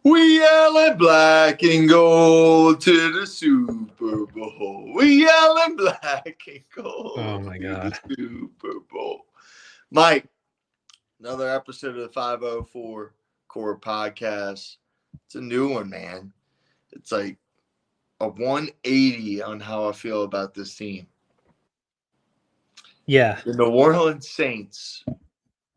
We yelling black and gold to the Super Bowl. We yelling black and gold Oh, my God. to the Super Bowl. Mike, another episode of the 504 Core Podcast. It's a new one, man. It's like a 180 on how I feel about this team. Yeah. The New Orleans Saints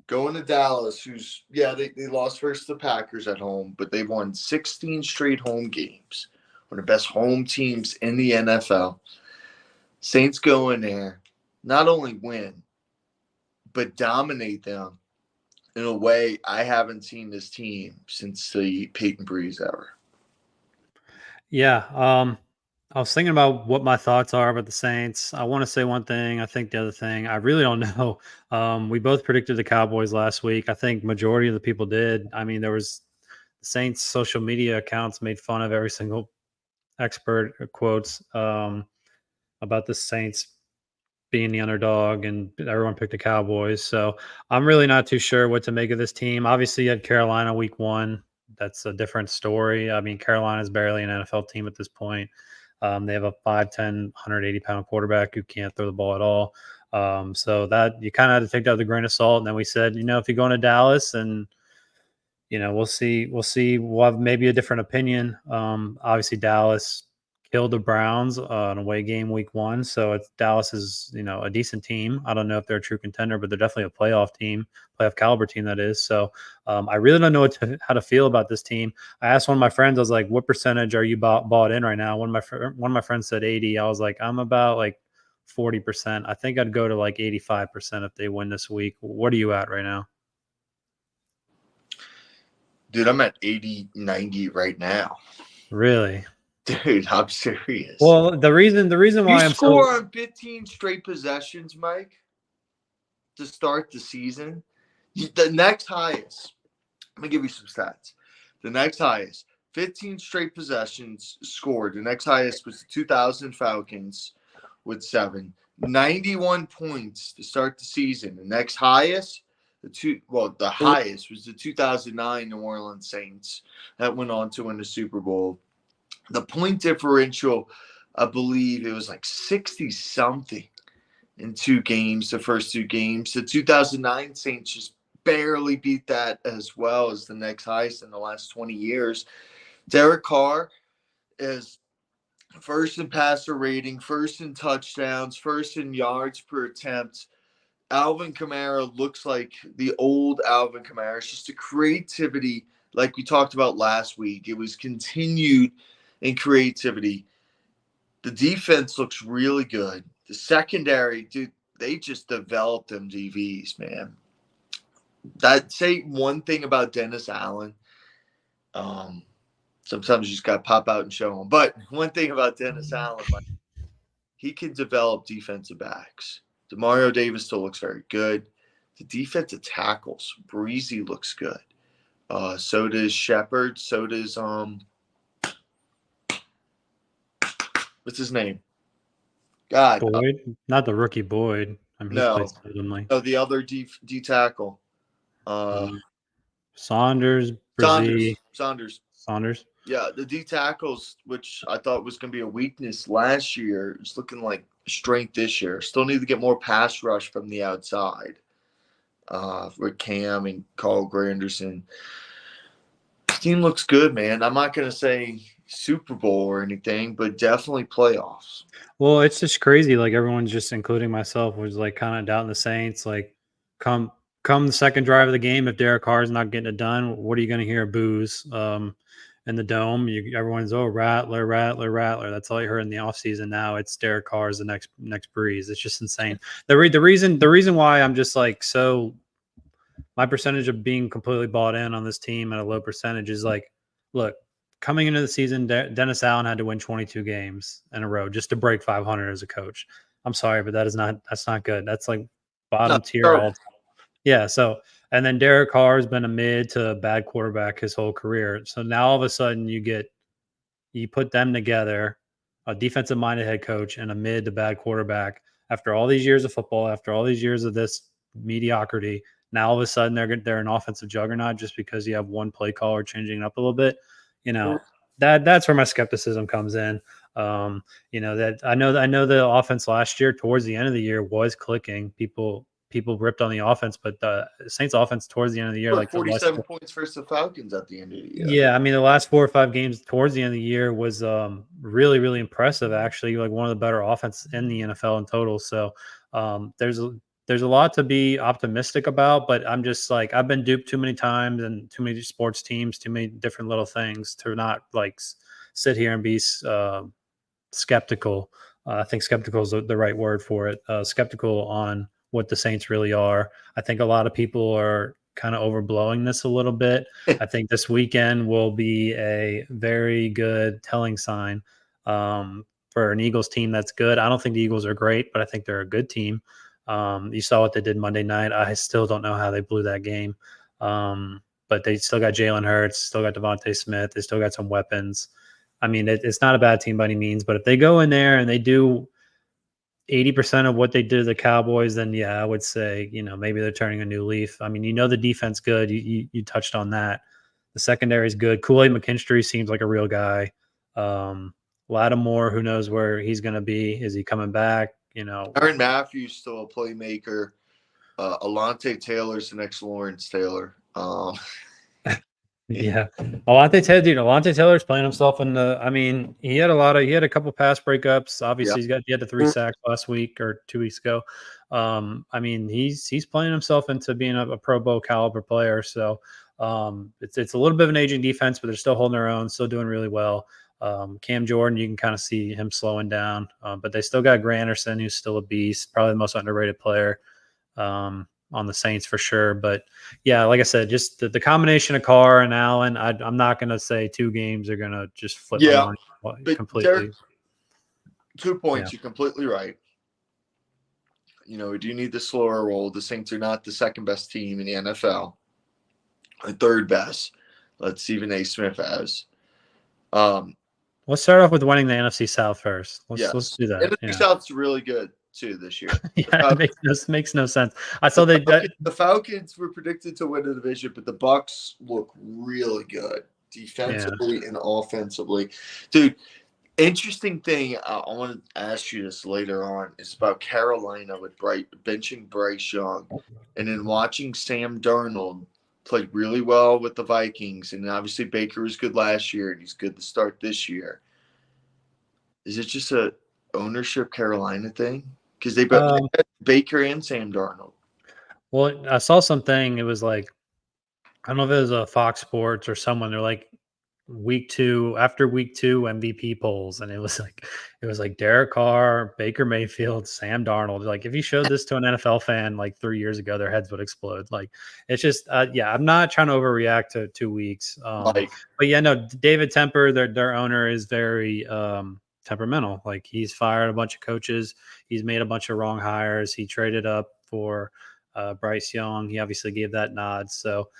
going to Dallas, they lost versus the Packers at home, but they've won 16 straight home games. One of the best home teams in the NFL. Saints go in there, not only win, but dominate them in a way I haven't seen this team since the Peyton Breeze era. Yeah. I was thinking about what my thoughts are about the Saints. I want to say one thing. I think the other thing. I really don't know. We both predicted the Cowboys last week. I think majority of the people did. I mean, there was the Saints social media accounts made fun of every single expert quotes about the Saints being the underdog, and everyone picked the Cowboys. So I'm really not too sure what to make of this team. Obviously, you had Carolina week 1. That's a different story. I mean, Carolina's barely an NFL team at this point. They have a 5'10", 180-pound quarterback who can't throw the ball at all. So that you kind of had to take that with a grain of salt. And then we said, if you go into Dallas, and we'll see. We'll have maybe a different opinion. Obviously, Dallas killed the Browns an away game week 1. So Dallas is, a decent team. I don't know if they're a true contender, but they're definitely a playoff caliber team, that is. So I really don't know how to feel about this team. I asked one of my friends, I was like, what percentage are you bought in right now? One of my friends said 80. I was like, I'm about like 40%. I think I'd go to like 85% if they win this week. What are you at right now? Dude, I'm at 80, 90 right now. Really? Dude, I'm serious. Well, the reason why I'm score on 15 straight possessions, Mike, to start the season. The next highest, let me give you some stats. The next highest, 15 straight possessions scored. The next highest was the 2000 Falcons with 7. 91 points to start the season. The next highest, the highest was the 2009 New Orleans Saints that went on to win the Super Bowl. The point differential, I believe it was like 60-something in 2 games, the first 2 games. The 2009 Saints just barely beat that as well as the next highest in the last 20 years. Derek Carr is first in passer rating, first in touchdowns, first in yards per attempt. Alvin Kamara looks like the old Alvin Kamara. It's just the creativity, like we talked about last week. It was continued in creativity. The defense looks really good. The secondary, dude, they just developed them DVs, man. That say one thing about Dennis Allen. Sometimes you just got to pop out and show him. But one thing about Dennis Allen, he can develop defensive backs. Demario Davis still looks very good. The defensive tackles, Breezy looks good. So does Shepard. So does what's his name? God, Boyd, not the rookie Boyd. I mean, no, he's played suddenly. No, the other D tackle. Saunders, Saunders. Yeah, the D tackles, which I thought was going to be a weakness last year, is looking like a strength this year. Still need to get more pass rush from the outside with Cam and Carl Granderson. This team looks good, man. I'm not going to say Super Bowl or anything, but definitely playoffs. Well, it's just crazy. Like everyone's just, including myself, was like kind of doubting the Saints. Like come the second drive of the game, if Derek Carr's not getting it done, what are you going to hear? Boos in the dome. Everyone's Rattler. That's all you heard in the offseason. Now it's Derek Carr's the next Breeze. It's just insane. The reason why I'm just like my percentage of being completely bought in on this team at a low percentage is like, look. Coming into the season, Dennis Allen had to win 22 games in a row just to break 500 as a coach. I'm sorry, but that's not good. That's like bottom tier all time. Yeah. So, and then Derek Carr has been a mid to a bad quarterback his whole career. So now all of a sudden you put them together, a defensive minded head coach and a mid to bad quarterback after all these years of football, after all these years of this mediocrity. Now all of a sudden they're an offensive juggernaut just because you have one play caller changing it up a little bit. you know, that's where my skepticism comes in. That I know the offense last year towards the end of the year was clicking. People ripped on the offense, but the Saints offense towards the end of the year, Scored like the last 47 points versus the Falcons at the end of the year. yeah, I mean the last 4 or 5 games towards the end of the year was really really impressive. Actually, like one of the better offenses in the NFL in total. So there's a lot to be optimistic about, but I'm just like I've been duped too many times and too many sports teams, too many different little things to not like sit here and be skeptical. I think skeptical is the right word for it. Skeptical on what the Saints really are. I think a lot of people are kind of overblowing this a little bit. I think this weekend will be a very good telling sign for an Eagles team that's good. I don't think the Eagles are great, but I think they're a good team. You saw what they did Monday night. I still don't know how they blew that game. But they still got Jalen Hurts, still got Devontae Smith. They still got some weapons. I mean, it's not a bad team by any means, but if they go in there and they do 80% of what they did to the Cowboys, then yeah, I would say, maybe they're turning a new leaf. I mean, the defense good. You touched on that. The secondary is good. Kool-Aid McKinstry seems like a real guy. Lattimore, who knows where he's going to be? Is he coming back? Aaron Matthews still a playmaker. Alante Taylor's the next Lawrence Taylor. Yeah. Alante Taylor's playing himself in the. I mean, he had a couple pass breakups. Obviously, he had the 3 sacks last week or 2 weeks ago. I mean, he's playing himself into being a Pro Bowl caliber player. So it's a little bit of an aging defense, but they're still holding their own, still doing really well. Cam Jordan, you can kind of see him slowing down, but they still got Grant Anderson, who's still a beast, probably the most underrated player. On the Saints for sure. But yeah, like I said, just the combination of Carr and Allen, I'm not going to say 2 games are going to just flip my mind completely. 2 points. Yeah. You're completely right. We do need the slower roll. The Saints are not the second best team in the NFL. The third best. Let's see Stephen A. Smith as. Let's start off with winning the NFC South first. Let's do that. NFC South's really good too this year. Yeah, it makes no sense. I saw the Falcons were predicted to win the division, but the Bucs look really good defensively and offensively. Dude, interesting thing, I want to ask you this later on, is about Carolina with benching Bryce Young and then watching Sam Darnold play really well with the Vikings. And obviously Baker was good last year and he's good to start this year. Is it just a ownership Carolina thing? Because they both had Baker and Sam Darnold. Well, I saw something. It was like, I don't know if it was a Fox Sports or someone. They're like, after week 2 MVP polls, and it was like Derek Carr, Baker Mayfield, Sam Darnold. Like if you showed this to an NFL fan like 3 years ago, their heads would explode. Like it's just I'm not trying to overreact to 2 weeks. But yeah, no, David Temper, their owner, is very temperamental. Like he's fired a bunch of coaches, he's made a bunch of wrong hires, he traded up for Bryce Young. He obviously gave that nod. So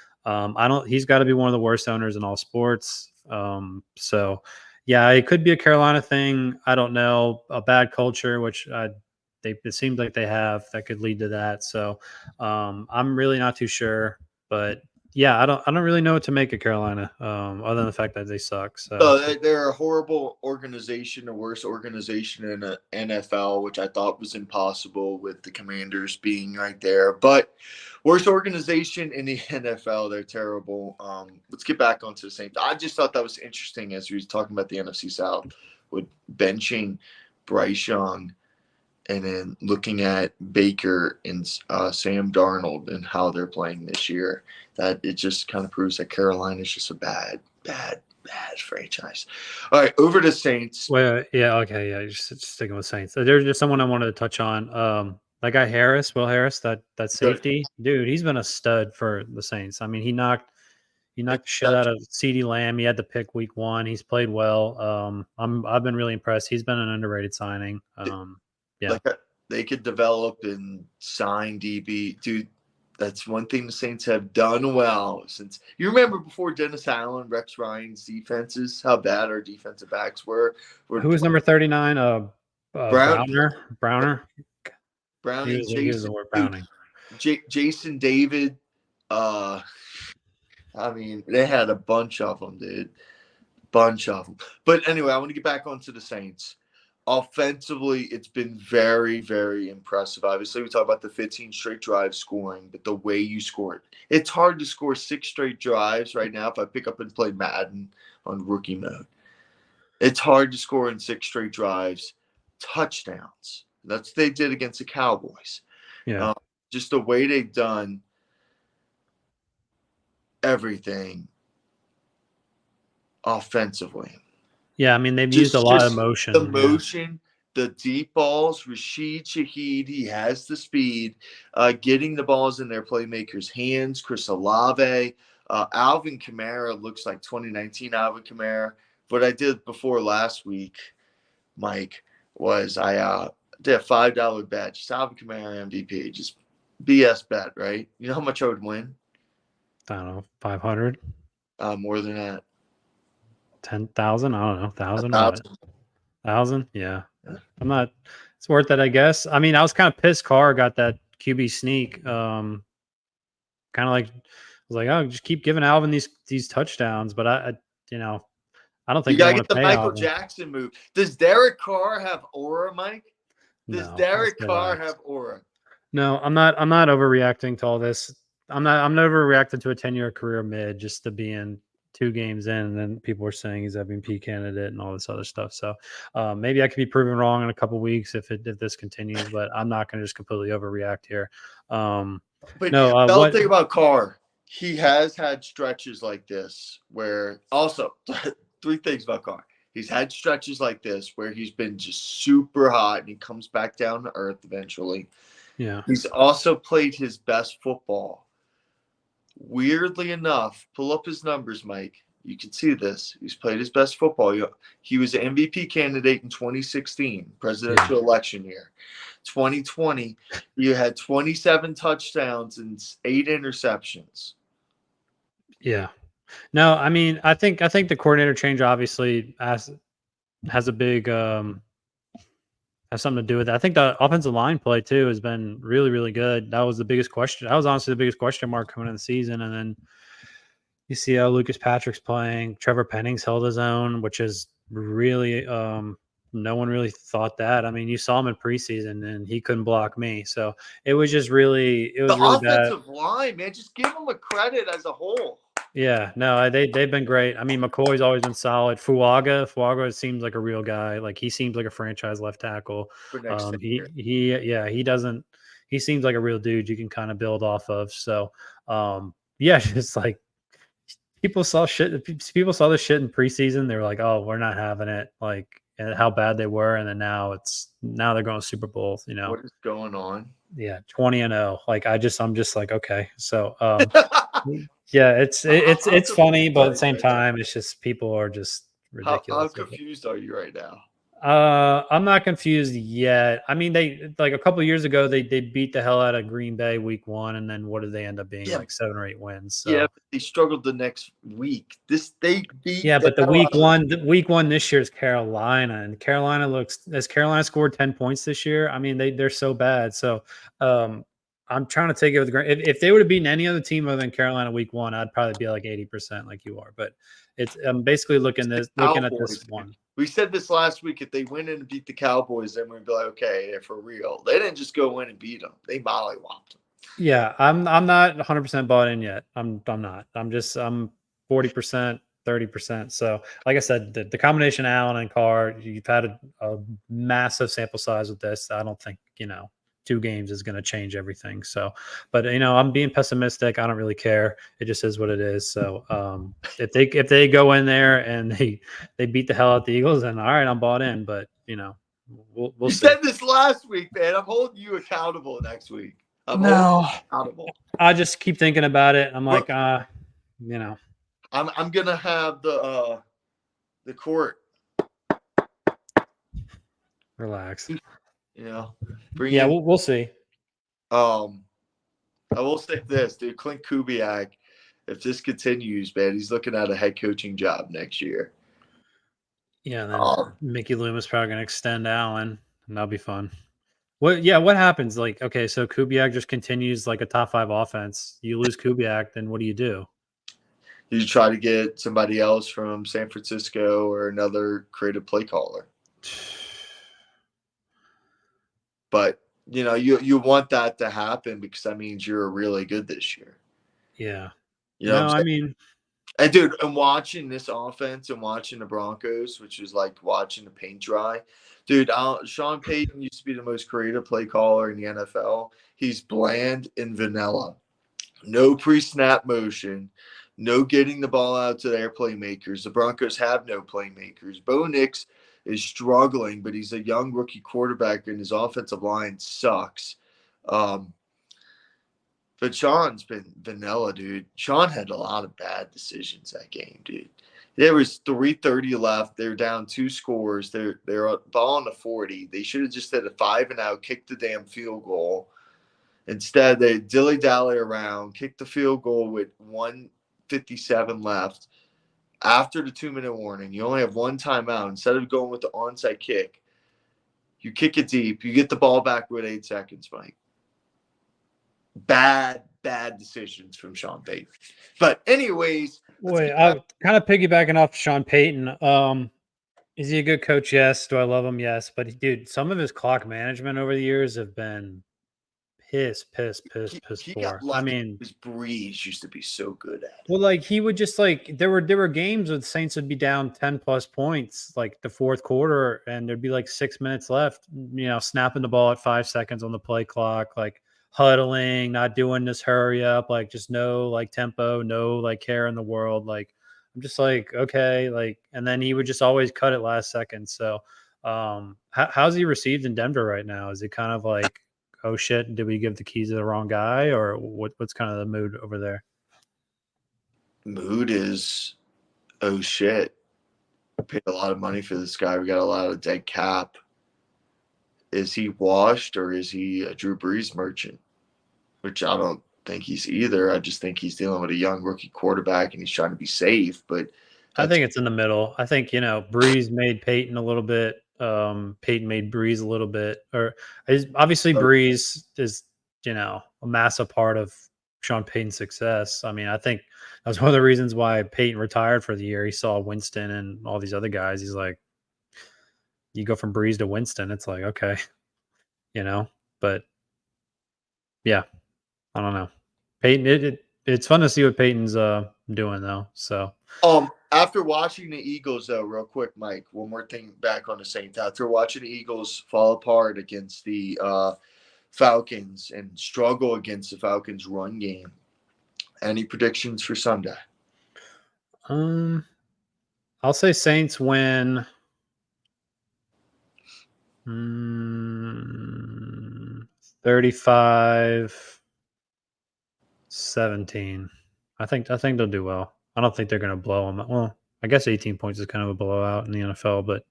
he's got to be one of the worst owners in all sports. So yeah, it could be a Carolina thing. I don't know, a bad culture, which it seems like they have, that could lead to that. So I'm really not too sure, but yeah, I don't really know what to make of Carolina, other than the fact that they suck. So they're a horrible organization, the worst organization in the NFL, which I thought was impossible with the Commanders being right there. But worst organization in the NFL, they're terrible. Let's get back onto the Saints. I just thought that was interesting as we were talking about the NFC South with benching Bryce Young and then looking at Baker and Sam Darnold and how they're playing this year. That it just kind of proves that Carolina is just a bad franchise. All right, over to Saints. Well, yeah, okay, yeah, just sticking with Saints. There's just someone I wanted to touch on. That guy Will Harris, that safety dude, he's been a stud for the Saints. I mean, he knocked the shit out of CeeDee Lamb. He had the pick week 1. He's played well. I've been really impressed. He's been an underrated signing. Yeah, like they could develop and sign DB, dude. That's one thing the Saints have done well since you remember before Dennis Allen, Rex Ryan's defenses, how bad our defensive backs were. Who was number 39? Browner. Browning, Browning. Jason David. I mean, they had a bunch of them, dude. Bunch of them. But anyway, I want to get back onto the Saints. Offensively, it's been very, very impressive. Obviously, we talk about the 15 straight drive scoring, but the way you score it. It's hard to score 6 straight drives right now if I pick up and play Madden on rookie mode. It's hard to score in 6 straight drives, touchdowns. That's what they did against the Cowboys. Yeah. Just the way they've done everything offensively. Yeah, I mean, they've used a lot of motion. The motion, the deep balls. Rashid Shaheed, he has the speed. Getting the balls in their playmakers' hands. Chris Olave. Alvin Kamara looks like 2019 Alvin Kamara. What I did before last week, Mike, was I did a $5 bet. Just Alvin Kamara MVP. Just BS bet, right? You know how much I would win? I don't know, 500? More than that. 10,000? I don't know. 1,000? 1,000? Yeah. I'm not. It's worth it, I guess. I mean, I was kind of pissed. Carr got that QB sneak. Kind of like, I was like, oh, just keep giving Alvin these touchdowns. But I I don't think you gotta they get the pay Michael Alvin. Jackson move. Does Derek Carr have aura, Mike? Does Derek Carr have aura? No, I'm not overreacting to all this. I'm not overreacting to a 10-year career mid just to be in 2 games in, and then people are saying he's MVP candidate and all this other stuff. So maybe I could be proven wrong in a couple weeks if this continues, but I'm not going to just completely overreact here. But no, the thing about Carr, he has had stretches like this where also 3 things about Carr. He's had stretches like this where he's been just super hot and he comes back down to earth eventually. Yeah. He's also played his best football. Weirdly enough, pull up his numbers, Mike. You can see this. He's played his best football. He was an MVP candidate in 2016, presidential election year. 2020, you had 27 touchdowns and 8 interceptions. Yeah. No, I mean, I think the coordinator change obviously has a big has something to do with it. I think the offensive line play too has been really, really good. That was the biggest question. That was honestly the biggest question mark coming in the season. And then you see how Lucas Patrick's playing. Trevor Penning's held his own, which is really no one really thought that. I mean, you saw him in preseason and he couldn't block me. So it was just really the offensive line, man. Just give him a credit as a whole. Yeah, no, they've been great. I mean, McCoy's always been solid. Fuaga seems like a real guy. Like he seems like a franchise left tackle. He doesn't. He seems like a real dude you can kind of build off of. So, yeah, just like people saw shit. People saw this shit in preseason. They were like, "Oh, we're not having it." Like, and how bad they were, and then now they're going to Super Bowl. You know what is going on? Yeah, 20-0. Like I'm just like, okay, so. Yeah, it's funny, but at the same time, it's just people are just ridiculous. How confused are you right now? I'm not confused yet. I mean, they like a couple of years ago they beat the hell out of Green Bay week 1, and then what did they end up being like 7 or 8 wins? So. Yeah, but they struggled the next week. They beat. Yeah, but the week one this year is Carolina, and has Carolina scored 10 points this year? I mean, they're so bad. So I'm trying to take it with the grain. If they would have beaten any other team other than Carolina week 1, I'd probably be like 80% like you are. But I'm basically looking at this one. We said this last week. If they win and beat the Cowboys, then we'd be like, okay, they're for real. They didn't just go in and beat them. They mollywopped them. Yeah, I'm not 100% bought in yet. I'm not. I'm 40%, 30%. So, like I said, the combination of Allen and Carr, you've had a massive sample size with this. I don't think 2 games is going to change everything. So, but I'm being pessimistic. I don't really care. It just is what it is. So, if they go in there and they beat the hell out the Eagles, then all right, I'm bought in. But we'll you see. said this last week, man. I'm holding you accountable next week. Accountable. I just keep thinking about it. I'm like, I'm gonna have the court. Relax. We'll see. I will say this, dude. Clint Kubiak, if this continues, man, he's looking at a head coaching job next year. Yeah, then Mickey Loomis probably gonna extend Allen, and that'll be fun. What happens? Like, okay, so Kubiak just continues like a top 5 offense. You lose Kubiak, then what do you do? You try to get somebody else from San Francisco or another creative play caller. But, you want that to happen because that means you're really good this year. Yeah. You know what No, I'm I saying? mean, And dude, and watching this offense and watching the Broncos, which is like watching the paint dry. Dude, Sean Payton used to be the most creative play caller in the NFL. He's bland and vanilla. No pre-snap motion. No getting the ball out to their playmakers. The Broncos have no playmakers. Bo Nix is struggling, but he's a young rookie quarterback, and his offensive line sucks. But Sean's been vanilla, dude. Sean had a lot of bad decisions that game, dude. There was 3:30 left. They're down 2 scores. They're ball on the 40. They should have just had a 5-and-out, kicked the damn field goal. Instead, they dilly-dally around, kicked the field goal with 1:57 left. After the 2-minute warning, you only have one timeout. Instead of going with the onside kick, you kick it deep. You get the ball back with 8 seconds, Mike. Bad decisions from Sean Payton. But anyways, wait, I kind of piggybacking off Sean Payton. Is he a good coach? Yes. Do I love him? Yes. But dude, some of his clock management over the years have been piss he poor. got lucky. I mean, His Breeze used to be so good at it. well, like he would just like there were games where the Saints would be down 10 plus points, like the fourth quarter, and there'd be like 6 minutes left, snapping the ball at 5 seconds on the play clock, like huddling, not doing this hurry up, like just no like tempo, no like care in the world. Like I'm just like, okay, like, and then he would just always cut it last second. So how's he received in Denver right now? Is it kind of like, oh shit, did we give the keys to the wrong guy, or what's kind of the mood over there? Mood is, oh shit, I paid a lot of money for this guy. We got a lot of dead cap. Is he washed or is he a Drew Brees merchant? Which I don't think he's either. I just think he's dealing with a young rookie quarterback and he's trying to be safe. But I think it's in the middle. I think, Breeze made Peyton a little bit. Peyton made Breeze a little bit. Obviously Breeze is, a massive part of Sean Payton's success. I mean, I think that was one of the reasons why Peyton retired for the year. He saw Winston and all these other guys. He's like, you go from Breeze to Winston. It's like, okay, but yeah, I don't know. Peyton, it's fun to see what Peyton's doing though. So after watching the Eagles, though, real quick, Mike, one more thing back on the Saints. After watching the Eagles fall apart against the Falcons and struggle against the Falcons' run game, any predictions for Sunday? I'll say Saints win. 35-17. I think they'll do well. I don't think they're going to blow them. Well, I guess 18 points is kind of a blowout in the NFL, but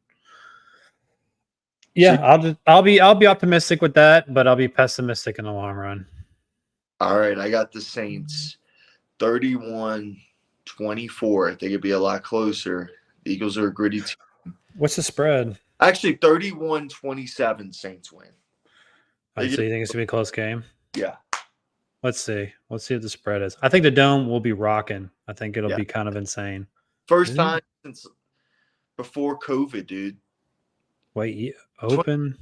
yeah, I'll be optimistic with that, but I'll be pessimistic in the long run. All right, I got the Saints 31-24. I think it'd be a lot closer. The Eagles are a gritty team. What's the spread? Actually, 31-27 Saints win. So you think it's going to be a close game? Yeah. Let's see. Let's see what the spread is. I think the Dome will be rocking. I think it'll be kind of insane. First time since before COVID, dude. Wait, open?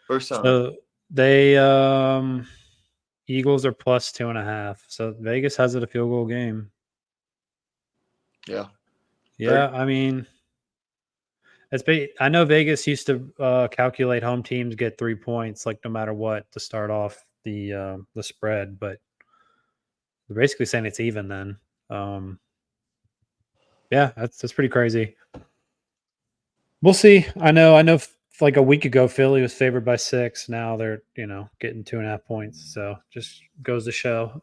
First time. So they Eagles are plus 2.5. So Vegas has it a field goal game. Yeah. Yeah, I mean, I know Vegas used to calculate home teams get 3 points, like no matter what, to start off the spread, but they're basically saying it's even then. Yeah, that's pretty crazy. We'll see. I know. Like a week ago, Philly was favored by 6. Now they're getting 2.5 points. So just goes to show.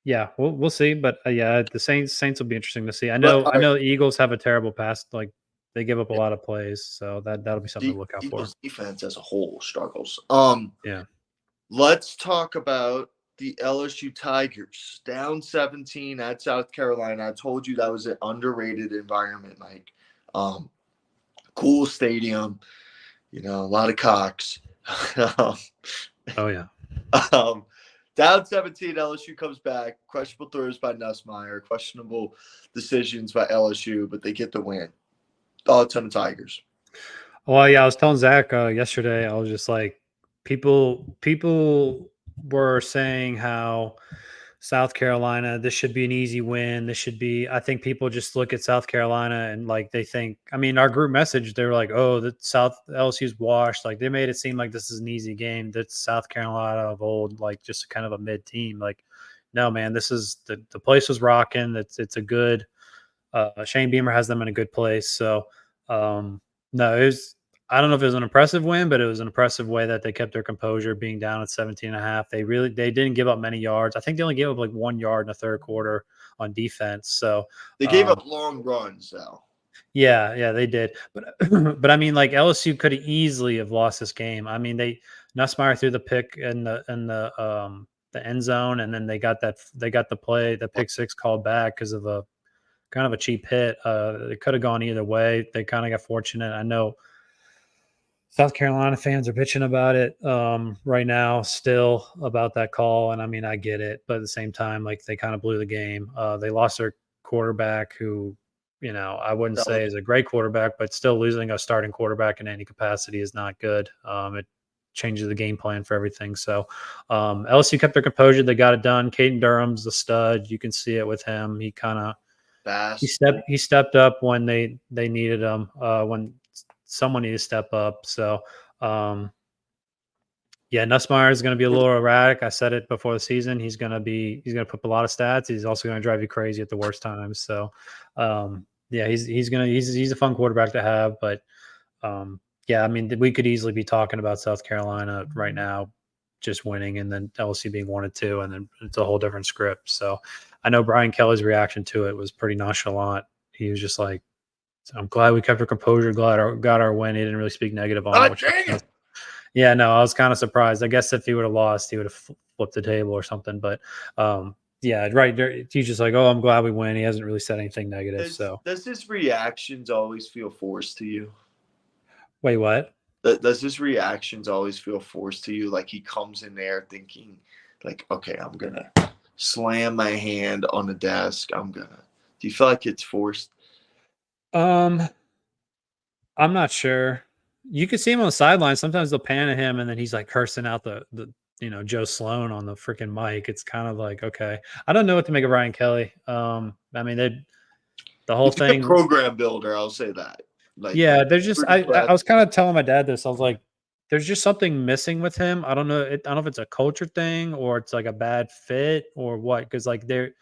Yeah, we'll see. But yeah, the Saints will be interesting to see. I know the Eagles have a terrible pass. Like they give up a lot of plays, so that'll be something to look out for. Eagles defense as a whole struggles. Yeah. Let's talk about the LSU Tigers down 17 at South Carolina. I told you that was an underrated environment, Mike. Cool stadium, a lot of cocks. Oh yeah. Down 17, LSU comes back. Questionable throws by Nussmeier. Questionable decisions by LSU, but they get the win. Thoughts on the Tigers? Well, yeah, I was telling Zach yesterday. I was just like, people were saying how South Carolina, this should be an easy win. This should be. I think people just look at South Carolina and like they think. I mean, our group message, they were like, "Oh, the South LSU's washed." Like they made it seem like this is an easy game. That's South Carolina of old, like just kind of a mid team. Like, no, man, this is the place was rocking. It's a good. Shane Beamer has them in a good place. So, no, it was. I don't know if it was an impressive win, but it was an impressive way that they kept their composure, being down at 17 and a half. They didn't give up many yards. I think they only gave up like 1 yard in the third quarter on defense. So they gave up long runs, though. Yeah, they did. But but I mean, like LSU could easily have lost this game. I mean, Nussmeier threw the pick in the end zone, and then they got the pick six called back because of a kind of a cheap hit. It could have gone either way. They kind of got fortunate. I know South Carolina fans are bitching about it right now, still about that call. And I mean, I get it, but at the same time, like they kind of blew the game. They lost their quarterback, who, I wouldn't say is a great quarterback, but still losing a starting quarterback in any capacity is not good. It changes the game plan for everything. So LSU kept their composure. They got it done. Caden Durham's the stud. You can see it with him. He kind of he stepped up when they needed him. When someone needs to step up. So, Nussmeier is going to be a little erratic. I said it before the season. He's going to put up a lot of stats. He's also going to drive you crazy at the worst times. So, he's a fun quarterback to have. But, I mean, we could easily be talking about South Carolina right now, just winning, and then LSU being 1-2, and then it's a whole different script. So, I know Brian Kelly's reaction to it was pretty nonchalant. He was just like, so I'm glad we kept our composure, got our win. He didn't really speak negative on it. I was kind of surprised. I guess if he would have lost, he would have flipped the table or something. But right there, he's just like, oh, I'm glad we win. He hasn't really said anything negative. Does his reactions always feel forced to you? Wait, what? Does his reactions always feel forced to you? Like he comes in there thinking, like, okay, I'm gonna slam my hand on the desk. Do you feel like it's forced? I'm not sure. You can see him on the sideline. Sometimes they'll pan at him, and then he's like cursing out the Joe Sloan on the freaking mic. It's kind of like, okay, I don't know what to make of Ryan Kelly. I mean, the whole thing. A program builder, I'll say that. Like, there's just I was kind of telling my dad this. I was like, there's just something missing with him. I don't know. I don't know if it's a culture thing or it's like a bad fit or what. Because like there's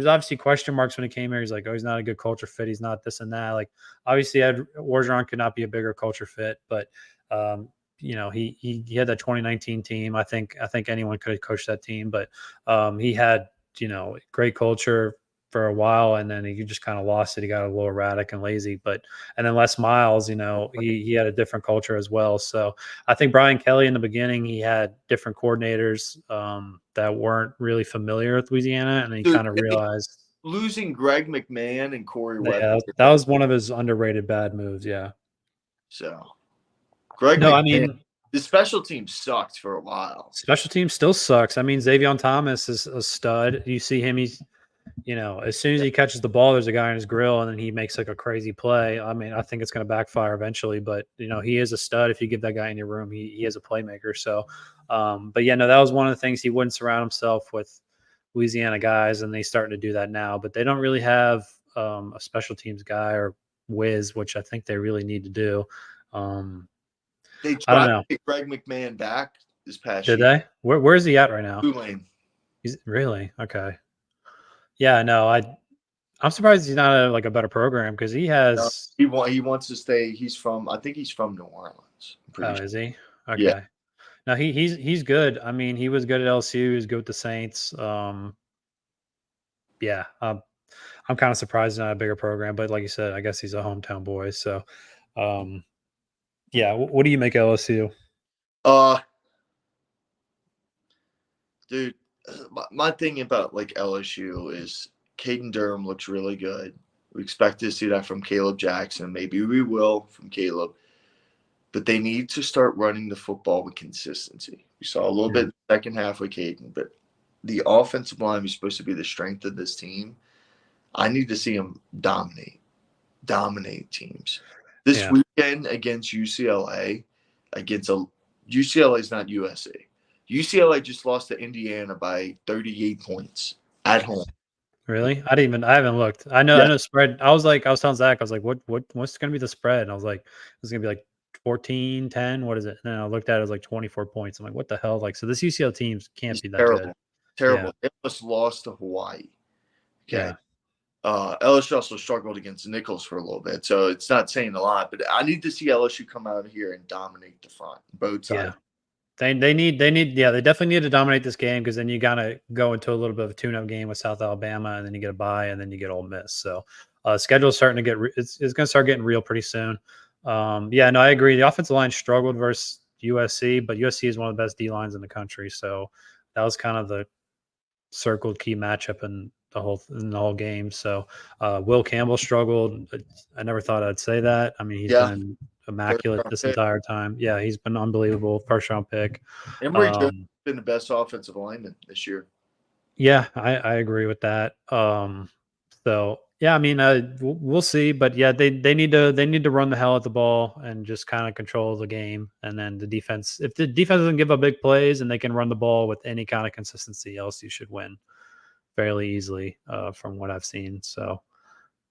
obviously question marks when he came here. He's like, oh, he's not a good culture fit. He's not this and that. Like, obviously, Ed Orgeron could not be a bigger culture fit, but he had that 2019 team. I think anyone could have coached that team, but he had great culture for a while, and then he just kind of lost it. He got a little erratic and lazy, and then Les Miles, he had a different culture as well. So I think Brian Kelly in the beginning, he had different coordinators that weren't really familiar with Louisiana, and he kind of realized losing Greg McMahon and Corey Webb. Yeah, that was one of his underrated bad moves. Yeah. So McMahon, the special team sucked for a while. Special team still sucks. I mean, Xavier Thomas is a stud. You see him, he's as soon as he catches the ball, there's a guy in his grill, and then he makes like a crazy play. I mean, I think it's going to backfire eventually, but he is a stud. If you give that guy in your room, he is a playmaker. So, that was one of the things. He wouldn't surround himself with Louisiana guys, and they're starting to do that now. But they don't really have a special teams guy or whiz, which I think they really need to do. They tried to get Greg McMahon back this past year. Did they? Where is he at right now? Tulane. He's really okay. Yeah, no, I'm surprised he's not a better program because he has. He wants to stay. I think he's from New Orleans. Is he? Okay. Yeah. No, he's good. I mean, he was good at LSU. He was good with the Saints. I'm kind of surprised he's not a bigger program, but like you said, I guess he's a hometown boy. So, what do you make LSU? Dude, my thing about like LSU is Caden Durham looks really good. We expect to see that from Caleb Jackson. Maybe we will from Caleb. But they need to start running the football with consistency. We saw a little bit in the second half with Caden, but the offensive line is supposed to be the strength of this team. I need to see them dominate teams. This weekend against UCLA, UCLA is not USC. UCLA just lost to Indiana by 38 points at home. Really? I haven't looked. I know spread. I was telling Zach, I was like, what's going to be the spread? And I was like, it's going to be like 14-10. What is it? And then I looked at it, it was like 24 points. I'm like, what the hell? Like, so this UCLA team can't be that terrible. good. Terrible. Yeah. It was lost to Hawaii. Okay. Yeah. LSU also struggled against Nichols for a little bit, so it's not saying a lot. But I need to see LSU come out here and dominate the front, both sides. Yeah. They definitely need to dominate this game, because then you gotta go into a little bit of a tune-up game with South Alabama, and then you get a bye, and then you get Ole Miss. So schedule's starting to get it's going to start getting real pretty soon. I agree. The offensive line struggled versus USC, but USC is one of the best D lines in the country. So that was kind of the circled key matchup in the whole game. So Will Campbell struggled. I never thought I'd say that. I mean, he's been immaculate this entire time. Yeah, he's been unbelievable. First round pick. Emory Jones has been the best offensive lineman this year. Yeah, I agree with that. So yeah, I mean, we'll see, but yeah, they need to run the hell at the ball and just kind of control the game. And then the defense, if the defense doesn't give up big plays and they can run the ball with any kind of consistency, LSU should win fairly easily, from what I've seen. So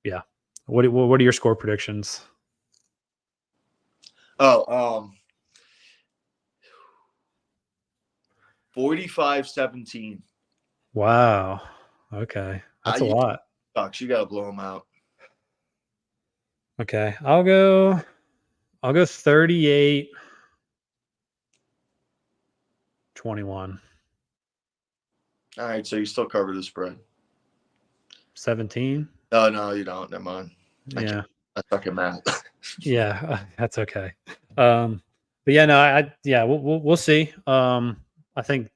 yeah, what are your score predictions? 45-17. Wow. Okay, that's a lot. Sucks. You gotta blow them out. Okay, I'll go 38-21. All right, so you still cover the spread. 17? Oh, no, you don't. Never mind. Yeah. I suck at math. Yeah, that's okay. But yeah, no, we'll see. I think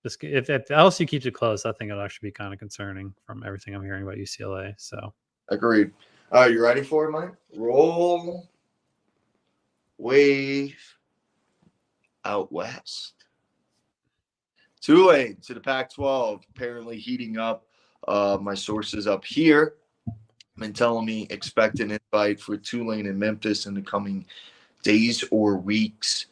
if LSU keeps it close, I think it'll actually be kind of concerning from everything I'm hearing about UCLA. So agreed. All right, you ready for it, Mike? Roll wave out west. Tulane to the Pac-12, apparently heating up. My sources up here have been telling me expect an invite for Tulane and Memphis in the coming days or weeks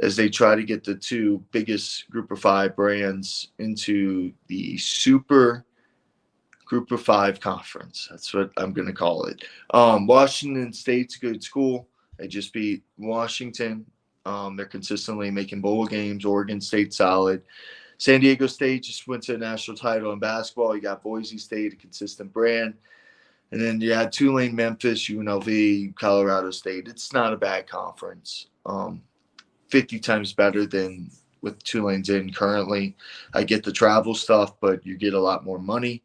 as they try to get the two biggest Group of Five brands into the Super Group of Five conference. That's what I'm going to call it. Washington State's a good school. They just beat Washington. They're consistently making bowl games. Oregon State solid. San Diego State just went to a national title in basketball. You got Boise State, a consistent brand. And then you had Tulane, Memphis, UNLV, Colorado State. It's not a bad conference. 50 times better than with Tulane's in currently. I get the travel stuff, but you get a lot more money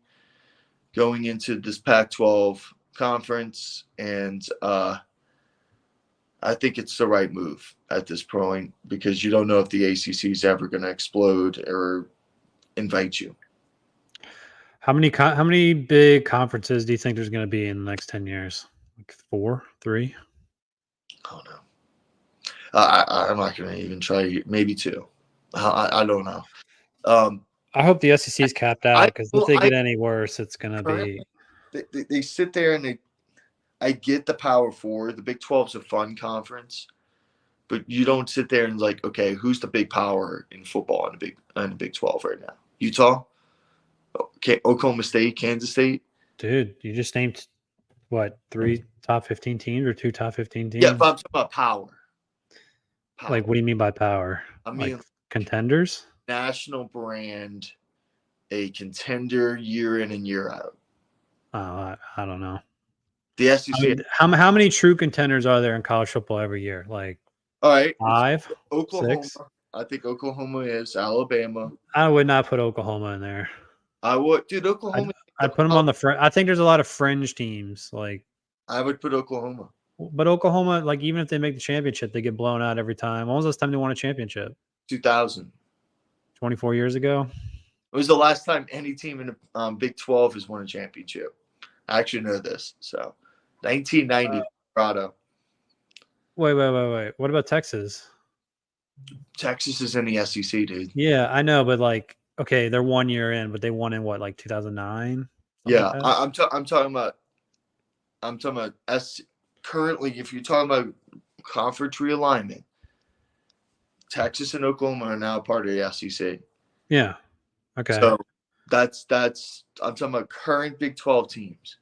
going into this Pac-12 conference. And I think it's the right move at this point because you don't know if the ACC is ever going to explode or invite you. How many big conferences do you think there's going to be in the next 10 years? Like 4, 3? Oh, no. I'm not going to even try. Maybe 2. I don't know. I hope the SEC is capped out because if they get any worse, it's going to be. They sit there and I get the Power Four. The Big 12's a fun conference, but you don't sit there and like, okay, who's the big power in football in the Big 12 right now? Utah, okay, Oklahoma State, Kansas State. Dude, you just named what 3 top 15 teams or 2 top 15 teams? Yeah, but I'm talking about power. Like, what do you mean by power? I mean like contenders, national brand, a contender year in and year out. I don't know. The SEC. I mean, how many true contenders are there in college football every year? Like, all right, 5, Oklahoma. 6? I think Oklahoma is. Alabama. I would not put Oklahoma in there. I would, dude. Oklahoma. I'd put them on the I think there's a lot of fringe teams. Like, I would put Oklahoma. But Oklahoma, like, even if they make the championship, they get blown out every time. When was the last time they won a championship? 2000. 24 years ago. It was the last time any team in the Big 12 has won a championship. I actually know this. So, 1990, Colorado. Wait. What about Texas? Texas is in the SEC, dude. Yeah, I know, but like okay, they're 1 year in, but they won in what, like 2009? Yeah, Like I'm talking about currently. If you're talking about conference realignment, Texas and Oklahoma are now part of the SEC. yeah. Okay. So that's I'm talking about current Big 12 teams.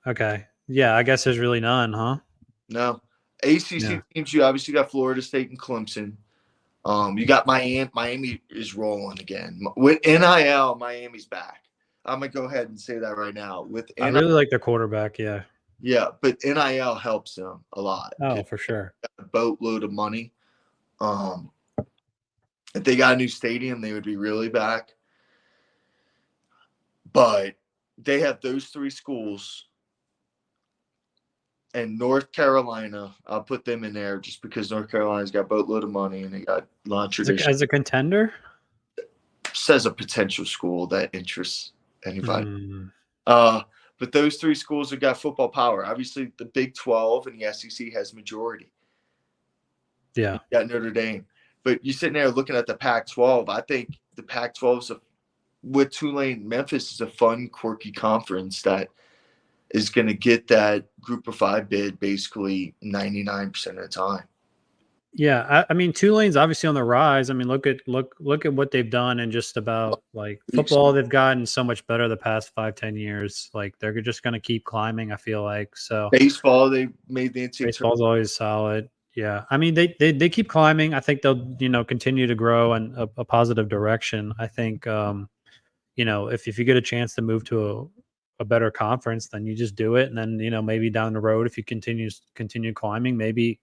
Okay. Yeah, I guess there's really none, huh? No, ACC teams. You obviously got Florida State and Clemson. You got Miami. Miami is rolling again with NIL. Miami's back. I'm gonna go ahead and say that right now. With I NIL, really like their quarterback. Yeah. yeah, but NIL helps them a lot. Oh, for sure. A boatload of money. If they got a new stadium, they would be really back. But they have those three schools. And North Carolina, I'll put them in there just because North Carolina's got a boatload of money and they got a lot of tradition. As a contender? Says a potential school that interests anybody. Mm. But those three schools have got football power. Obviously, the Big 12 and the SEC has majority. Yeah. You got Notre Dame. But you're sitting there looking at the Pac-12. I think the Pac-12 with Tulane, Memphis is a fun, quirky conference that is going to get that Group of 5 bid basically 99% of the time. Yeah, I mean Tulane's obviously on the rise. I mean, look at what they've done and just about like football. They've gotten so much better the past 5-10 years. Like they're just going to keep climbing. I feel like so. Baseball, they made the NCAA. Baseball's always solid. Yeah, I mean they keep climbing. I think they'll continue to grow in a positive direction. I think if you get a chance to move to a better conference, then you just do it, and then maybe down the road if you continue climbing, maybe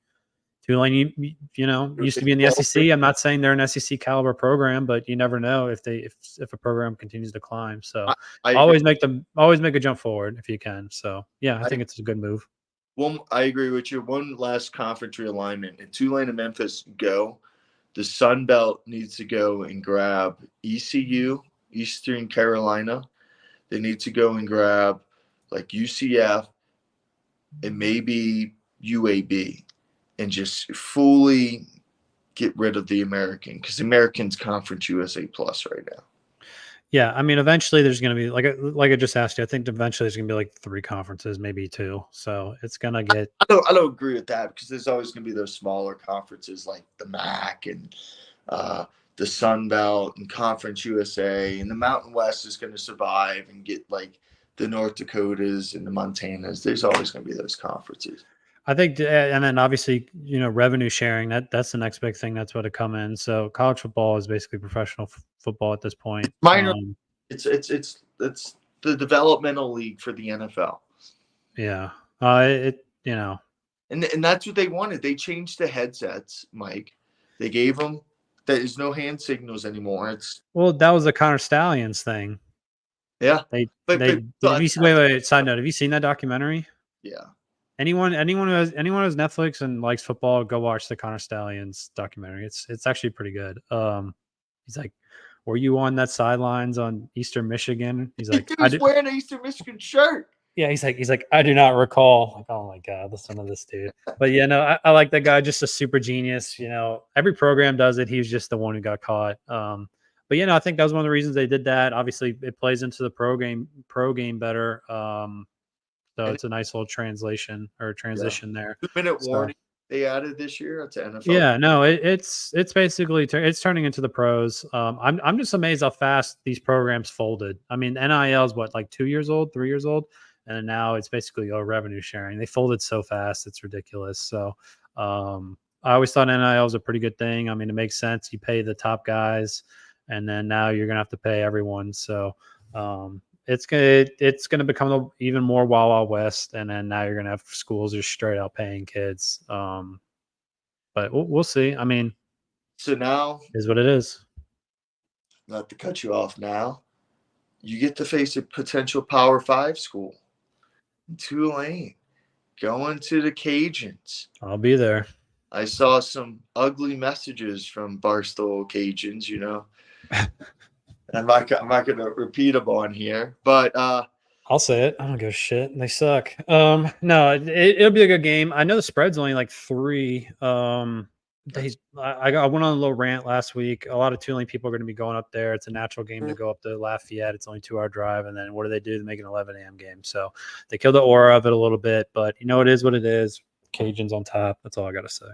Tulane, used to be in the SEC. I'm not saying they're an SEC caliber program, but you never know if a program continues to climb. So always make a jump forward if you can. So yeah, I think it's a good move. Well, I agree with you. One last conference realignment, and Tulane and Memphis go. The Sun Belt needs to go and grab ECU, Eastern Carolina. They need to go and grab like UCF and maybe UAB. And just fully get rid of the American, because the American's Conference USA Plus right now. Yeah, I mean, eventually there's going to be like I just asked you. I think eventually there's going to be like 3 conferences, maybe 2. So it's going to get. I don't agree with that because there's always going to be those smaller conferences like the MAC and the Sun Belt and Conference USA, and the Mountain West is going to survive and get like the North Dakotas and the Montanas. There's always going to be those conferences. I think, and then obviously, revenue sharing, that's the next big thing that's what to come in. So college football is basically professional football at this point. Minor, it's the developmental league for the NFL. Yeah. And that's what they wanted. They changed the headsets, Mike. They gave them, there's no hand signals anymore. That was the Connor Stallions thing. Yeah. Wait, side note, have you seen that documentary? Yeah. Anyone who has Netflix and likes football, go watch the Connor Stallions documentary. It's actually pretty good. He's like, were you on that sidelines on Eastern Michigan? He's like, I was wearing an Eastern Michigan shirt. Yeah, he's like, I do not recall. Like, oh my God, listen to this dude. But yeah, no, I like that guy, just a super genius. Every program does it. He was just the one who got caught. But I think that was one of the reasons they did that. Obviously, it plays into the pro game better. So it's a nice little transition there. 2-minute warning they added this year to NFL. Yeah, no, it's basically it's turning into the pros. I'm just amazed how fast these programs folded. I mean, NIL is what, like 2 years old, 3 years old, and now it's basically revenue sharing. They folded so fast, it's ridiculous. So I always thought NIL was a pretty good thing. I mean, it makes sense. You pay the top guys, and then now you're gonna have to pay everyone. So it's gonna become even more Wild West, and then now you're gonna have schools just straight out paying kids. But we'll see. I mean, so now is what it is. Not to cut you off now, you get to face a potential Power 5 school, Tulane, going to the Cajuns. I'll be there. I saw some ugly messages from Barstool Cajuns, I'm not going to repeat them on here, but I'll say it. I don't give a shit. They suck. No, it'll be a good game. I know the spread's only like 3. I went on a little rant last week. A lot of Tulane people are going to be going up there. It's a natural game to go up to Lafayette. It's only 2-hour drive, and then what do? They make an 11 a.m. game. So they kill the aura of it a little bit, but it is what it is. Cajuns on top. That's all I got to say.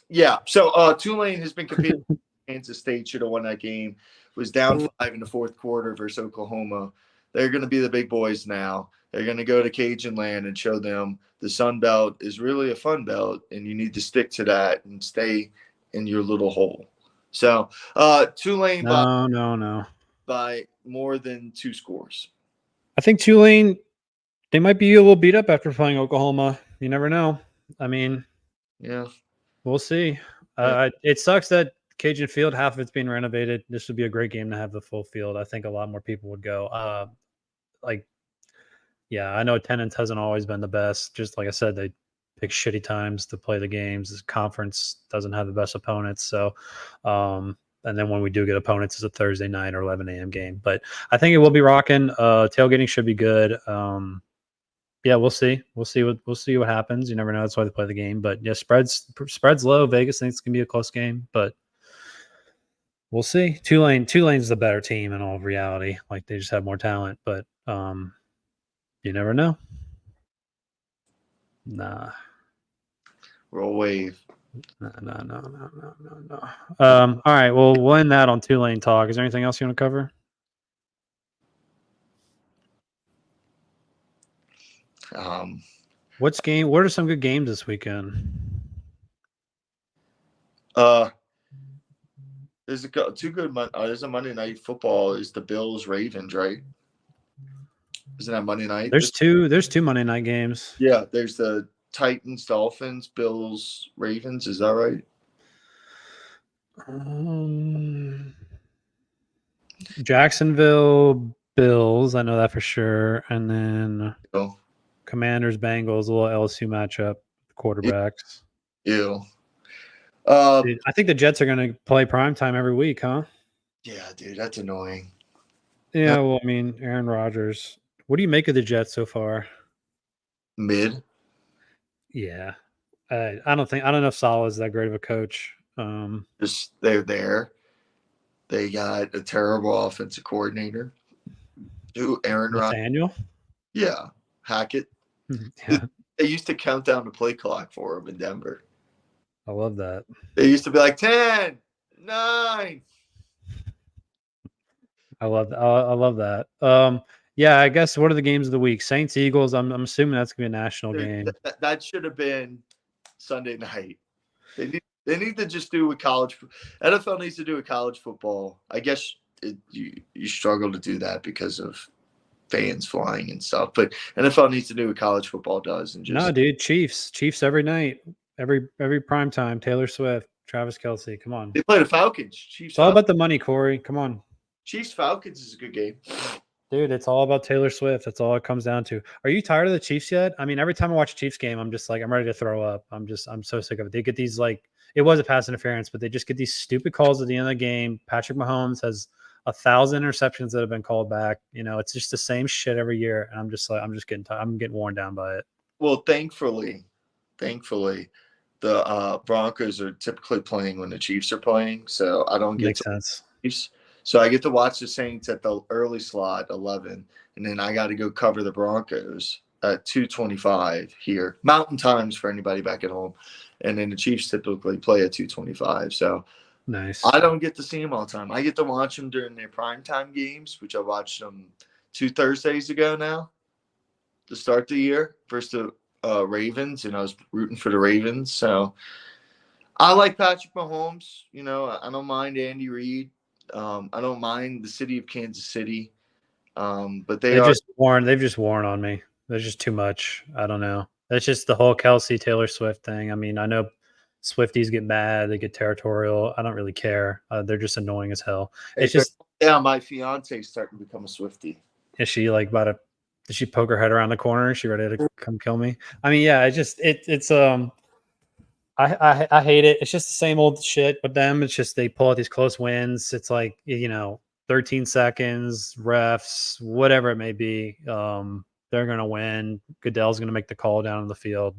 Yeah. So Tulane has been competing. Kansas State should have won that game. Was down 5 in the fourth quarter versus Oklahoma. They're going to be the big boys now. They're going to go to Cajun land and show them the Sun Belt is really a fun belt, and you need to stick to that and stay in your little hole. So Tulane by more than 2 scores. I think Tulane, they might be a little beat up after playing Oklahoma. You never know. I mean, yeah, we'll see. It sucks that Cajun Field, half of it's being renovated. This would be a great game to have the full field. I think a lot more people would go. I know attendance hasn't always been the best. Just like I said, they pick shitty times to play the games. This conference doesn't have the best opponents. So, and then when we do get opponents, it's a Thursday night or 11 a.m. game. But I think it will be rocking. Tailgating should be good. We'll see. We'll see what happens. You never know. That's why they play the game. But yeah, spreads low. Vegas thinks it's gonna be a close game, but we'll see. Tulane's the better team in all reality. Like they just have more talent, but you never know. Nah. Roll wave. No. All right. Well, we'll end that on Tulane talk. Is there anything else you want to cover? What are some good games this weekend? There's a Monday Night Football. Is the Bills Ravens, right? Isn't that Monday night? There's two Monday night games. Yeah, there's the Titans Dolphins, Bills Ravens. Is that right? Jacksonville Bills, I know that for sure, and then Commanders Bengals, a little LSU matchup, quarterbacks. Ew. Dude, I think the Jets are going to play primetime every week, huh? Yeah, dude, that's annoying. Yeah, well, I mean, Aaron Rodgers. What do you make of the Jets so far? Mid. Yeah, I don't know if Saleh is that great of a coach. Just they're there. They got a terrible offensive coordinator. Aaron Nathaniel? Rodgers. Yeah, Hackett. Yeah. They used to count down the play clock for him in Denver. I love that. They used to be like 10, 9. I love that. Yeah, I guess what are the games of the week? Saints Eagles. I'm assuming that's gonna be a national game. That should have been Sunday night. They need to just do with college. NFL needs to do with college football. I guess you struggle to do that because of fans flying and stuff. But NFL needs to do what college football does. And just no, dude, Chiefs every night, every prime time. Taylor Swift, Travis Kelce. Come on. They play the Falcons. Chiefs. It's all about the money, Corey. Come on. Chiefs Falcons is a good game. Dude, it's all about Taylor Swift. That's all it comes down to. Are you tired of the Chiefs yet? I mean, every time I watch a Chiefs game, I'm just like, I'm ready to throw up. I'm so sick of it. They get these it was a pass interference, but they just get these stupid calls at the end of the game. Patrick Mahomes has 1,000 interceptions that have been called back. It's just the same shit every year. And I'm just getting tired. I'm getting worn down by it. Well, thankfully, the Broncos are typically playing when the Chiefs are playing. So I don't get Makes sense. Chiefs. So I get to watch the Saints at the early slot, 11, and then I got to go cover the Broncos at 2:25 here, Mountain Times for anybody back at home, and then the Chiefs typically play at 2:25. So nice. I don't get to see them all the time. I get to watch them during their primetime games, which I watched them 2 Thursdays ago now to start the year versus the Ravens, and I was rooting for the Ravens. So I like Patrick Mahomes. I don't mind Andy Reid. I don't mind the city of Kansas City, but they've just worn on me. There's just too much. I don't know. That's just the whole Kelce Taylor Swift thing. I mean, I know Swifties get mad, they get territorial. I don't really care. They're just annoying as hell. It's just my fiance is starting to become a Swiftie. Is she did she poke her head around the corner? Is she ready to come kill me? I mean, yeah. It's I hate it. It's just the same old shit with them. It's just they pull out these close wins. It's 13 seconds, refs, whatever it may be. They're going to win. Goodell's going to make the call down on the field.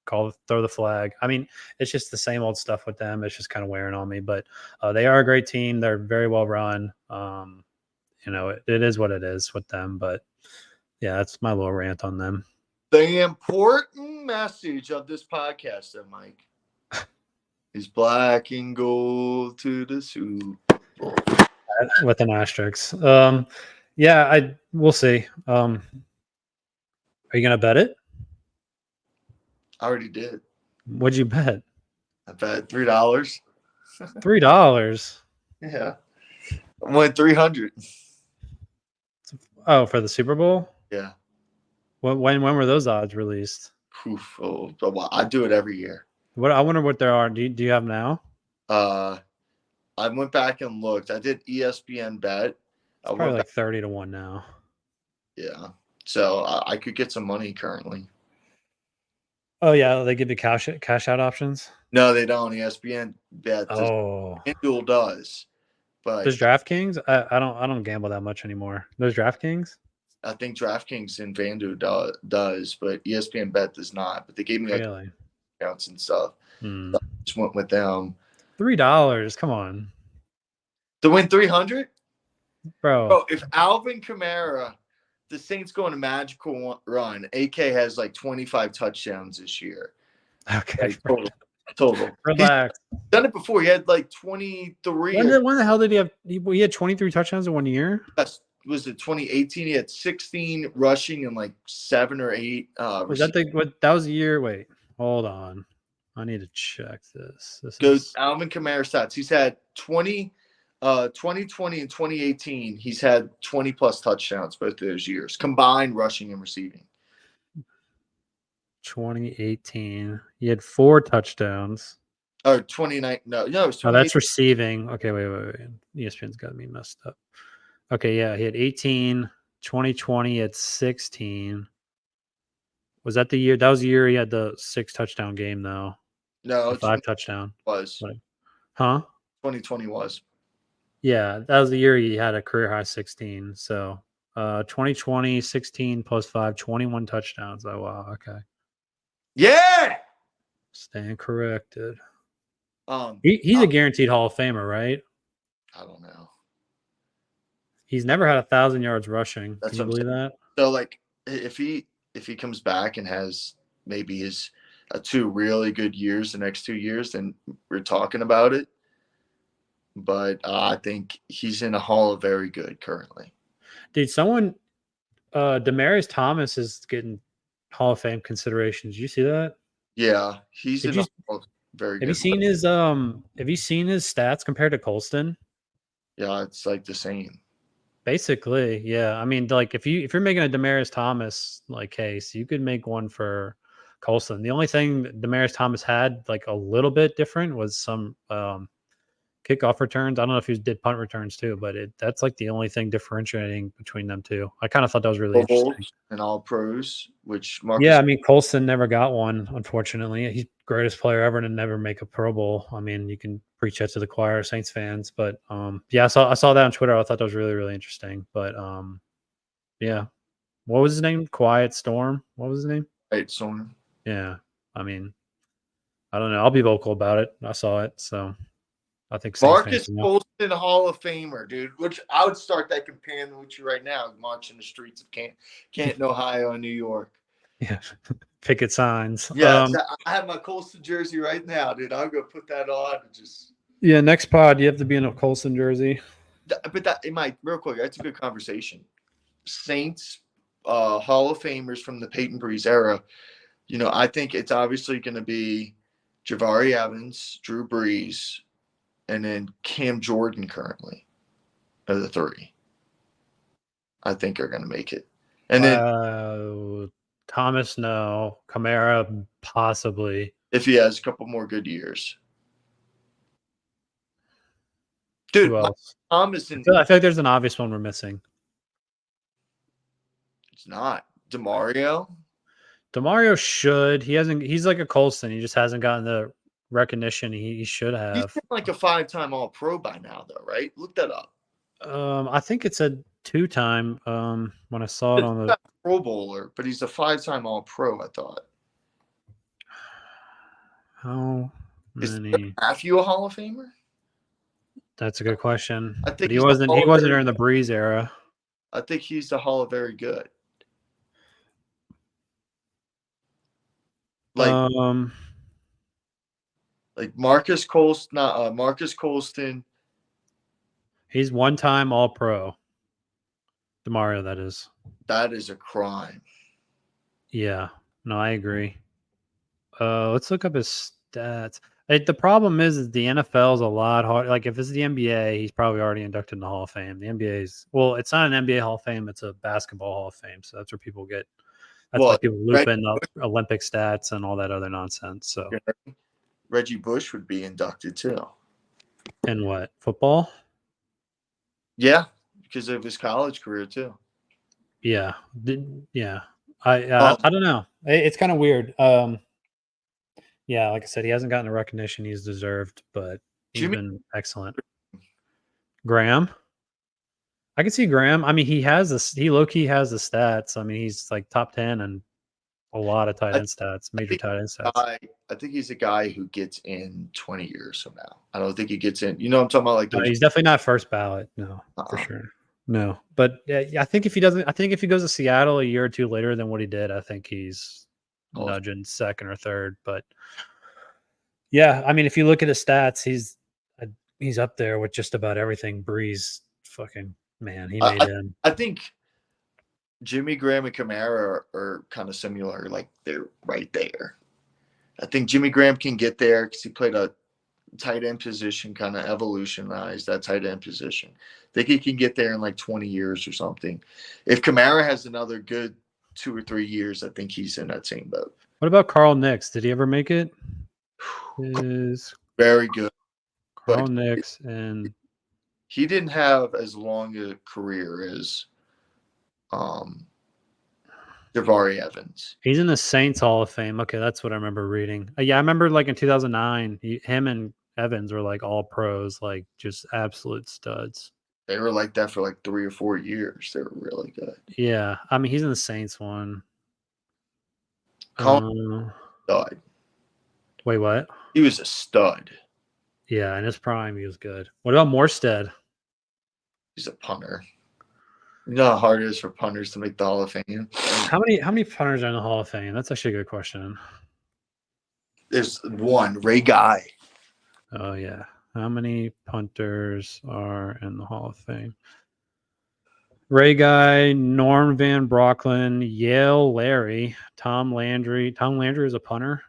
throw the flag. I mean, it's just the same old stuff with them. It's just kind of wearing on me. But they are a great team. They're very well run. It is what it is with them. But yeah, that's my little rant on them. The important message of this podcast, then, Mike, is black and gold to the Super Bowl. With an asterisk. Yeah, we'll see. Are you gonna bet it? I already did. What'd you bet? I bet $3. $3. Yeah, I won 300. Oh, for the Super Bowl? Yeah. When were those odds released? Oof, well, I do it every year. I wonder what there are. Do you have now? I went back and looked. I did ESPN bet. It's probably like 30-1 now. Yeah. So I could get some money currently. Oh yeah, they give you cash out options. No, they don't. ESPN bet. Oh, FanDuel does. But does DraftKings? I don't gamble that much anymore. Does DraftKings? I think DraftKings and FanDuel does, but ESPN bet does not. But they gave me really accounts and stuff. So I just went with them. $3. Come on. To win 300, bro. If Alvin Kamara, the Saints go on a magical run, AK has like 25 touchdowns this year. Okay, like, total. Relax. He's done it before. He had like 23. When the hell did he have? He had 23 touchdowns in 1 year. Yes. Was it 2018? He had 16 rushing and like 7 or 8. Was that that was the year? Wait, hold on. I need to check this. Goes Alvin Kamara stats. He's had 2020 and 2018. He's had 20 plus touchdowns both of those years, combined rushing and receiving. 2018, he had 4 touchdowns. Or 29. No, it was 20. Oh, that's receiving. Okay, wait. ESPN's got me messed up. Okay, yeah, he had 18. 2020, he had 16. Was that the year? That was the year he had the 6 touchdown game, though. No, 5 touchdown. Was. Huh? 2020 was. Yeah, that was the year he had a career high 16. So 2020, 16 plus 5, 21 touchdowns. Oh, wow. Okay. Yeah. Stand corrected. He's a guaranteed Hall of Famer, right? I don't know. He's never had 1,000 yards rushing. Can you believe that? So, like, if he comes back and has maybe his 2 really good years, the next 2 years, then we're talking about it. But I think he's in a Hall of Very Good currently. Dude, Demaryius Thomas is getting Hall of Fame considerations. Did you see that? Yeah, he's in a Hall of Very Good. Have you seen his stats compared to Colston? Yeah, it's like the same. Basically, yeah. I mean, like if you're making a Demaryius Thomas like case, you could make one for Colston. The only thing Demaryius Thomas had like a little bit different was some kickoff returns. I don't know if he did punt returns too, but that's like the only thing differentiating between them two. I kind of thought that was really interesting. And all pros, which I mean, Colston never got one, unfortunately. He's greatest player ever to never make a Pro Bowl. I mean, you can preach that to the choir, Saints fans, but yeah, I saw that on Twitter. I thought that was really, really interesting. But yeah, what was his name? Quiet Storm. What was his name? Quiet Storm. Yeah, I mean, I don't know. I'll be vocal about it. I saw it, so I think Marcus Colston, Hall of Famer, dude. Which I would start that companion with you right now, marching the streets of Canton, Ohio, and New York. Yeah, picket signs. Yeah, I have my Colston jersey right now, dude. I'm gonna put that on and just. Yeah, next pod you have to be in a Colston jersey. But that, Mike, real quick, that's a good conversation. Saints, Hall of Famers from the Peyton Breeze era. You know, I think it's obviously going to be Javari Evans, Drew Brees, and then Cam Jordan currently are the 3. I think are going to make it. And then Thomas, no. Kamara, possibly. If he has a couple more good years. Dude, Thomas and I feel like there's an obvious one we're missing. It's not. DeMario should. He's like a Colston. He just hasn't gotten the recognition he should have. He's been like a 5-time All-Pro by now, though, right? Look that up. I think it's a 2-time. When I saw it on the Pro Bowler, but he's a 5-time All-Pro. I thought. How Is many? Matthew a Hall of Famer? That's a good question. I But think he he's the wasn't. Hall He of wasn't Very. during the Breeze era. I think he's the Hall of Very Good. Like Um, Marcus Colston, not Marcus Colston. he's one-time All-Pro. DeMario, that is. That is a crime. Yeah. No, I agree. Let's look up his stats. The problem is the NFL is a lot harder. Like if it's the NBA, he's probably already inducted in the Hall of Fame. The NBA is it's not an NBA Hall of Fame; it's a basketball Hall of Fame. So that's where people get. That's why Well, people loop in the Olympic stats and all that other nonsense. So, Reggie Bush would be inducted too. in what, football? Yeah, because of his college career too. Yeah, yeah. I don't know. It's kind of weird. Yeah, like I said, he hasn't gotten the recognition he's deserved, but he's been excellent. Graham, I can see Graham. I mean, he low key has the stats. I mean, he's like top 10 and a lot of tight end stats, major tight end stats. I think he's a guy who gets in 20 years from now. I don't think he gets in. You know what I'm talking about? Like No, he's definitely not first ballot. No, for sure. No, but I think if he doesn't, I think if he goes to Seattle a year or two later than what he did, I think he's nudging second or third. But yeah, I mean, if you look at his stats, he's up there with just about everything. Breeze, fucking man, he made him. I think Jimmy Graham and Kamara are kind of similar. Like they're right there. I think Jimmy Graham can get there because he played a tight end position, kind of evolutionized that tight end position. I think he can get there in like 20 years or something. If Kamara has another good 2 or 3 years, I think he's in that same boat. What about Carl Nix? Did he ever make it? Is very good. Carl Nix, and he didn't have as long a career as Jabari Evans. He's in the Saints Hall of Fame. Okay, that's what I remember reading. Yeah, I remember like in 2009, him and Evans were like all pros, like just absolute studs. They were like that for like 3 or 4 years. They were really good. Yeah, I mean he's in the Saints one. Stud. Wait, what? He was a stud. Yeah, in his prime, he was good. What about Morstead? He's a punter. You know how hard it is for punters to make the Hall of Fame? How many punters are in the Hall of Fame? That's actually a good question. There's one, Ray Guy. Oh, yeah. How many punters are in the Hall of Fame? Ray Guy, Norm Van Brocklin, Yale Larry, Tom Landry. Tom Landry is a punter.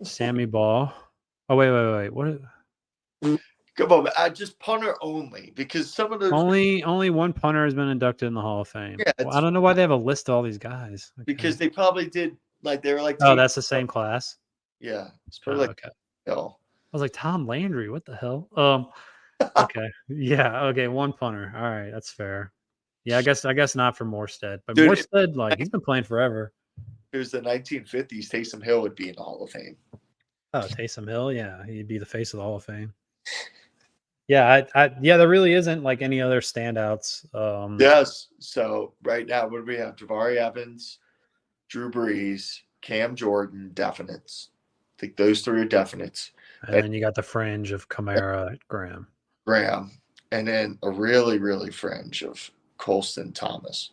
Sammy Ball. Oh, wait. What? Come on, just punter only, because some of those only one punter has been inducted in the Hall of Fame. Yeah, I don't know why they have a list of all these guys. Okay. Because they probably did they were like. Oh, that's the same class. Yeah, it's probably okay. Hell. I was like Tom Landry. What the hell? Okay, yeah, okay, one punter. All right, that's fair. Yeah, I guess not for Morstead, but dude, Morstead, like he's been playing forever. It was the 1950s. Taysom Hill would be in the Hall of Fame. Oh, Taysom Hill, yeah, he'd be the face of the Hall of Fame. Yeah, there really isn't like any other standouts. Yes. So right now, what do we have? Jabari Evans, Drew Brees, Cam Jordan, definites. I think those three are definites. And then you got the fringe of Kamara, Graham, and then a really, really fringe of Colston Thomas.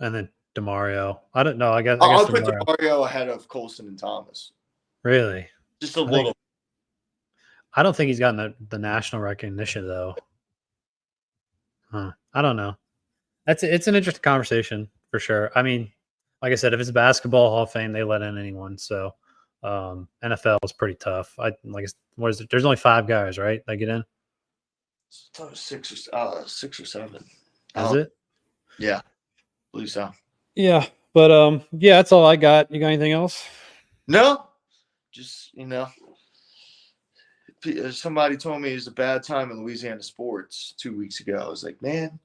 And then DeMario. I don't know. I guess I'll put DeMario ahead of Colston and Thomas. Really? Just a little. I don't think he's gotten the national recognition though. I don't know. It's an interesting conversation for sure. I mean, like I said, if it's basketball Hall of Fame, they let in anyone. So NFL is pretty tough. What is it? There's only 5 guys, right? That get in. 6 or 7. Is it? Yeah, I believe so. Yeah, but yeah, that's all I got. You got anything else? No, just somebody told me it was a bad time in Louisiana sports 2 weeks ago. I was like, man,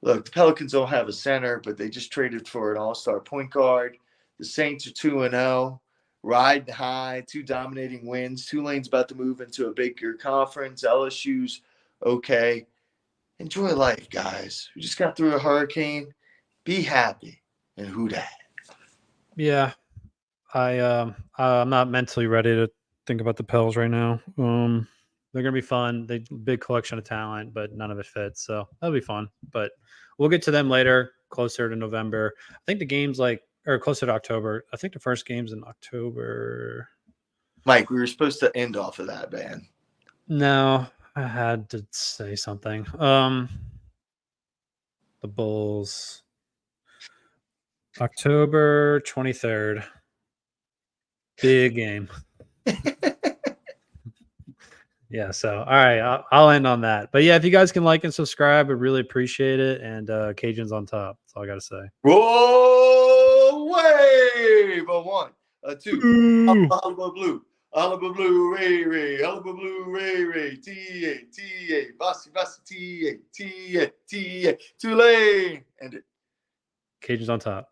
look, the Pelicans don't have a center, but they just traded for an all-star point guard. The Saints are 2-0, riding high, 2 dominating wins. Tulane's about to move into a bigger conference. LSU's okay. Enjoy life, guys. We just got through a hurricane. Be happy and who dat. Yeah, I'm not mentally ready to think about the Pels right now. They're gonna be fun. They big collection of talent, but none of it fits. So that'll be fun. But we'll get to them later, closer to November. I think the game's or closer to October. I think the first game's in October. Mike, we were supposed to end off of that, man. No, I had to say something. The Bulls, October 23rd. Big game. Yeah. So, all right, I'll end on that. But yeah, if you guys can like and subscribe, I really appreciate it. And Cajuns on top. That's all I got to say. Roll wave! A 1, a 2. Ooh. Alaba blue. Alaba blue, Ray Ray. Alaba blue, Ray Ray. T-A, T-A. Bossy, Bossy, T-A, T-A, T-A. Tulane. End it. Cajuns on top.